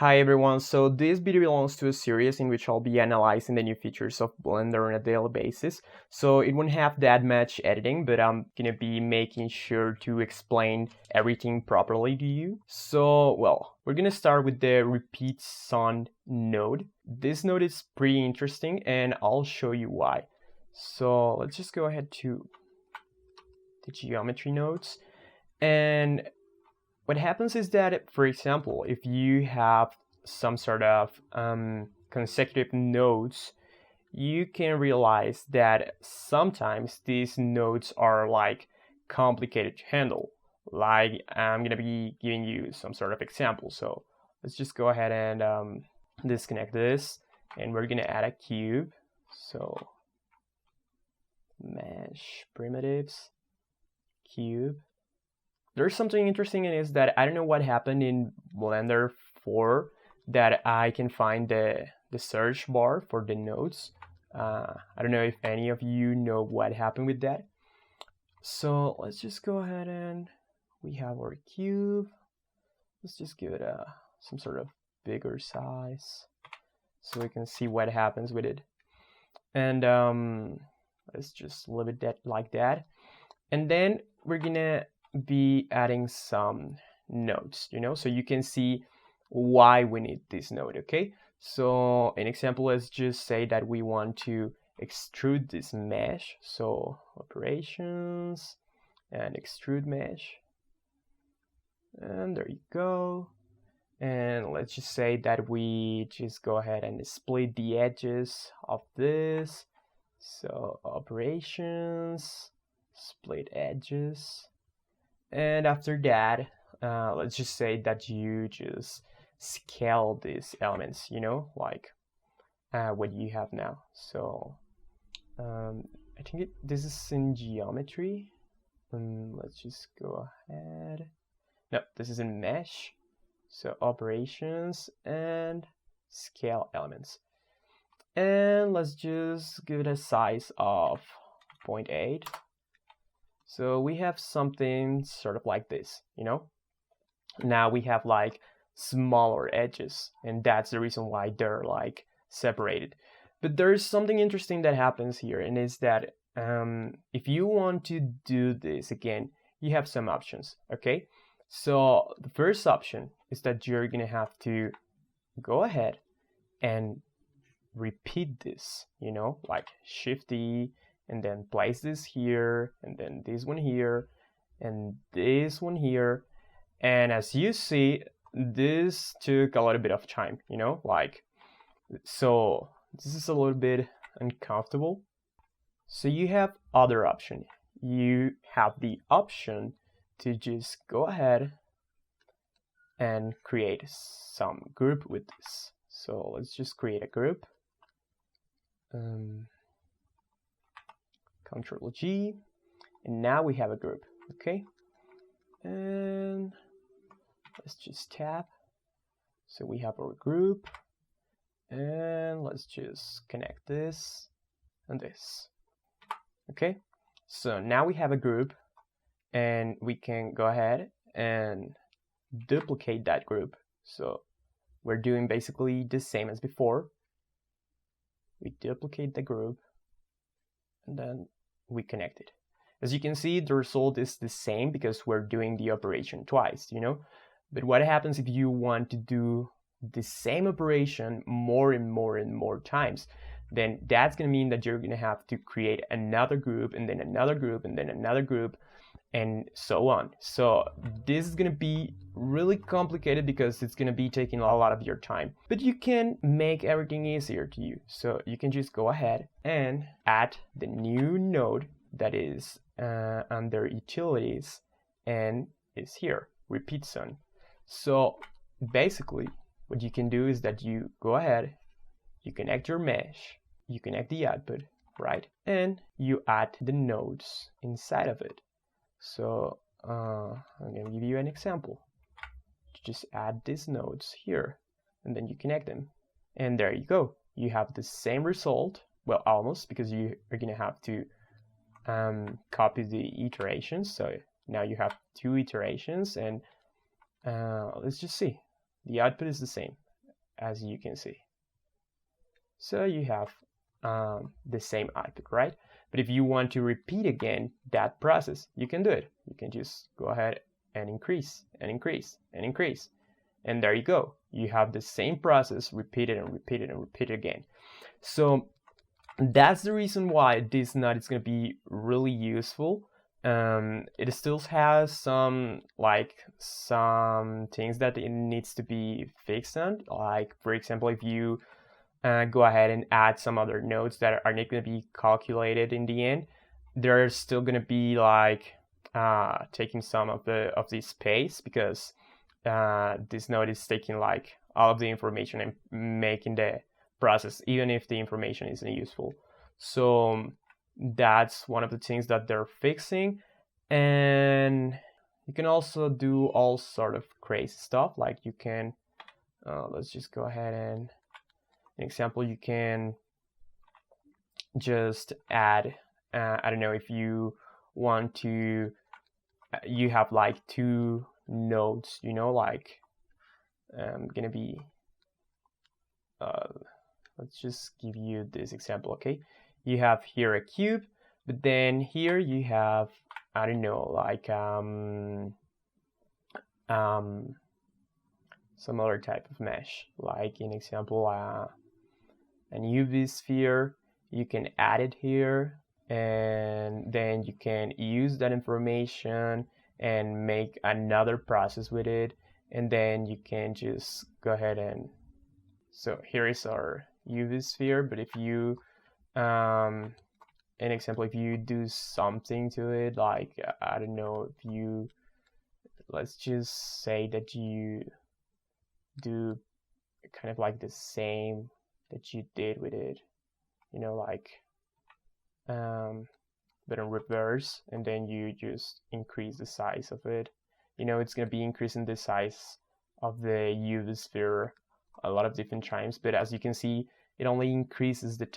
Hi everyone, so this video belongs to a series in which I'll be analyzing the new features of Blender on a daily basis. So it won't have that much editing, but I'm gonna be making sure to explain everything properly to you. So, well, we're gonna start with the repeat sun node. This node is pretty interesting and I'll show you why. So let's just go ahead to the geometry nodes. And what happens is that, for example, if you have some sort of consecutive nodes, you can realize that sometimes these nodes are like complicated to handle. Like I'm gonna be giving you some sort of example. So let's just go ahead and disconnect this, and we're gonna add a cube. So mesh primitives, cube. There's something interesting in is that I don't know what happened in Blender 4 that I can find the search bar for the nodes. I don't know if any of you know what happened with that. So let's just go ahead and we have our cube. Let's just give it some sort of bigger size so we can see what happens with it. And let's just leave it like that. And then we're gonna be adding some nodes, so you can see why we need this node. Okay, so an example, let's just say that we want to extrude this mesh. So operations and extrude mesh, and there you go. And let's just say that we just go ahead and split the edges of this. So operations, split edges. And after that, let's just say that you just scale these elements, like what you have now. So I think this is in geometry. Let's just go ahead. No, this is in mesh. So operations and scale elements. And let's just give it a size of 0.8. So we have something sort of like this, Now we have like smaller edges, and that's the reason why they're like separated. But there's something interesting that happens here, and is that if you want to do this again, you have some options, okay? So the first option is that you're gonna have to go ahead and repeat this, like Shift E, and then place this here, and then this one here, and this one here. And as you see, this took a little bit of time, so this is a little bit uncomfortable. So you have other option. You have the option to just go ahead and create some group with this. So let's just create a group. Control G, and now we have a group. Okay, and let's just tab. So we have our group, and let's just connect this and this. Okay, so now we have a group, and we can go ahead and duplicate that group. So we're doing basically the same as before. We duplicate the group, and then we connect it. As you can see, the result is the same because we're doing the operation twice, But what happens if you want to do the same operation more and more and more times? Then that's going to mean that you're going to have to create another group, and then another group, and then another group, and so on. So this is going to be really complicated because it's going to be taking a lot of your time. But you can make everything easier to you. So you can just go ahead and add the new node that is under utilities, and is here, repeat sun. So basically what you can do is that you go ahead, you connect your mesh, you connect the output, right? And you add the nodes inside of it. So I'm going to give you an example. You just add these nodes here, and then you connect them. And there you go. You have the same result. Well, almost, because you are going to have to copy the iterations. So now you have 2 iterations, and let's just see. The output is the same. as you can see. So you have the same output, right? But if you want to repeat again that process, you can do it. You can just go ahead and increase and increase and increase. And there you go. You have the same process repeated and repeated and repeated again. So that's the reason why this node is going to be really useful. It still has some things that it needs to be fixed on. Like, for example, if you go ahead and add some other nodes that are not going to be calculated in the end, they're still going to be like taking some of the space, because this node is taking like all of the information and making the process, even if the information isn't useful. So that's one of the things that they're fixing. And you can also do all sort of crazy stuff. Like you can let's just go ahead and an example, you can just add I don't know, if you want to you have like 2 nodes, you know, like gonna be let's just give you this example. Okay, you have here a cube, but then here you have, I don't know, like some other type of mesh, like in example an UV sphere. You can add it here, and then you can use that information and make another process with it, and then you can just go ahead and, so here is our UV sphere. But if you an example, if you do something to it, like I don't know, if you, let's just say that you do kind of like the same that you did with it, you know, like but in reverse, and then you just increase the size of it, you know, it's going to be increasing the size of the UV sphere a lot of different times. But as you can see, it only increases the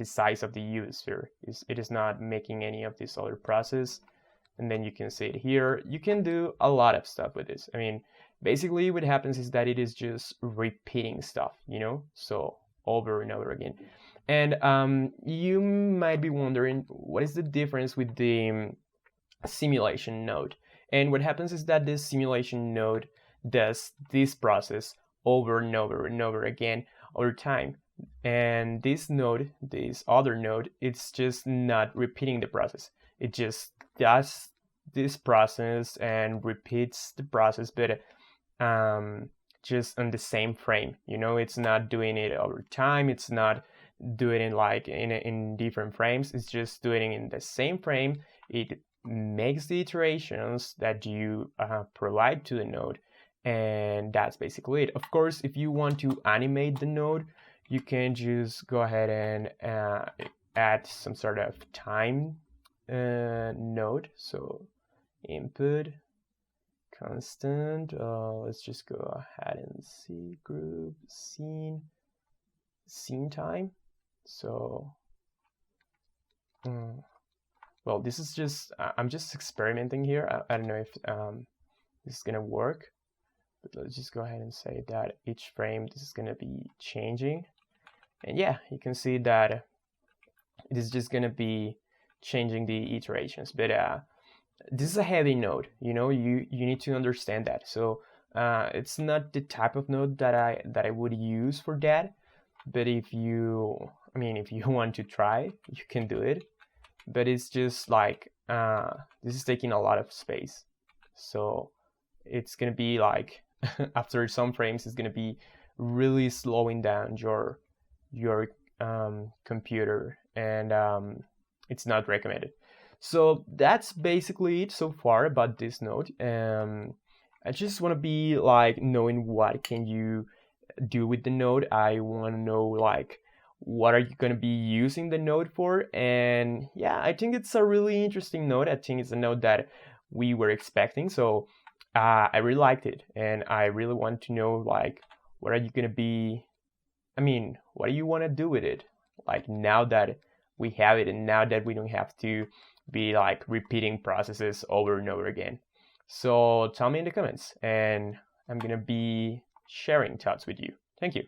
size of the UV sphere. It is not making any of this other process. And then you can see it here. You can do a lot of stuff with this. I mean, basically what happens is that it is just repeating stuff, you know, so over and over again. And you might be wondering, what is the difference with the simulation node? And what happens is that this simulation node does this process over and over and over again over time. And this node, this other node, it's just not repeating the process. It just does this process and repeats the process, but just on the same frame. You know, it's not doing it over time. It's not doing it like in different frames. It's just doing it in the same frame. It makes the iterations that you provide to the node, and that's basically it. Of course, if you want to animate the node, you can just go ahead and add some sort of time node. So input constant, let's just go ahead and see group scene time. So well, this is just I'm just experimenting here. I don't know if this is gonna work, but let's just go ahead and say that each frame this is gonna be changing. And yeah, you can see that it is just gonna be changing the iterations. But this is a heavy node, you know, you need to understand that. So it's not the type of node that I would use for that. But if you want to try, you can do it. But it's just like this is taking a lot of space, so it's gonna be like after some frames, it's gonna be really slowing down your computer, and it's not recommended. So that's basically it so far about this node. I just want to be like knowing what can you do with the node. I want to know like what are you going to be using the node for. And yeah, I think it's a really interesting node. I think it's a node that we were expecting. So I really liked it, and I really want to know like what are you going to be, what do you want to do with it, like now that we have it and now that we don't have to be like repeating processes over and over again. So tell me in the comments, and I'm gonna be sharing thoughts with you. Thank you.